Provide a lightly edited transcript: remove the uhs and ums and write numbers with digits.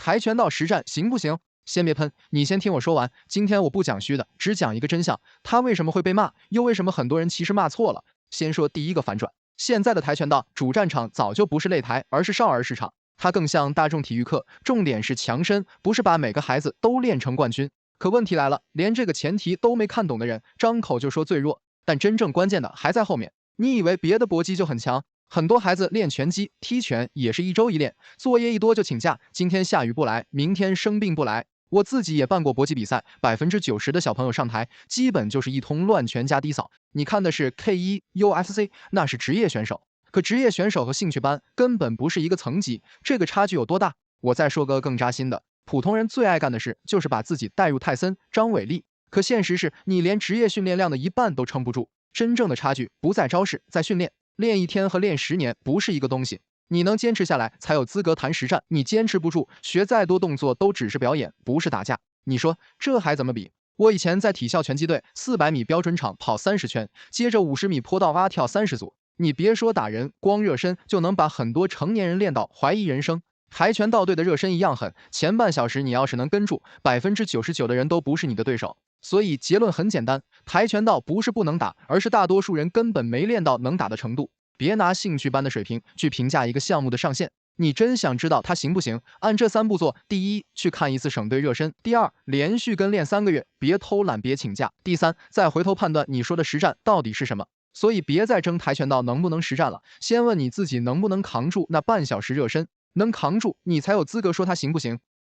跆拳道實戰行不行？先別噴，你先聽我說完。今天我不講虛的，只講一個真相。他為什麼會被罵？又為什麼很多人其實罵錯了？先說第一個反轉，現在的跆拳道主戰場早就不是擂台，而是少兒市場。它更像大眾體育課，重點是強身，不是把每個孩子都練成冠軍。可問題來了，連這個前提都沒看懂的人，張口就說最弱，但真正關鍵的還在後面。你以為別的搏擊就很強？很多孩子練拳擊、踢拳也是1周一練，作業一多就請假，今天下雨不來，明天生病不來。我自己也辦過搏擊比賽，90%的小朋友上台，基本就是一通亂拳加低掃。你看的是 K1、UFC， 那是職業選手。可職業選手和興趣班根本不是一個層級，這個差距有多大？我再說個更扎心的，普通人最愛幹的事就是把自己帶入泰森、張偉麗。可現實是你連職業訓練量的一半都撐不住。真正的差距不在招式，在訓練。練1天和練10年不是一個東西。你能堅持下來，才有資格談實戰。你堅持不住，學再多動作都只是表演，不是打架。你說這還怎麼比？我以前在體校拳擊隊，400米標準場跑30圈，接着50米坡道蛙跳30組。你別說打人，光熱身就能把很多成年人練到懷疑人生。跆拳道隊的熱身一樣狠，前半小時你要是能跟住，99%的人都不是你的对手。所以結論很簡單，跆拳道不是不能打，而是大多數人根本沒練到能打的程度。別拿興趣班的水平去評價一個項目的上限。你真想知道它行不行？按這3步做：第一，去看1次省隊熱身；第二，連續跟練3個月，別偷懶，別請假；第三，再回頭判斷你說的實戰到底是什麼。所以別再爭跆拳道能不能實戰了，先問你自己能不能扛住那半小時熱身。能扛住，你才有資格說它行不行。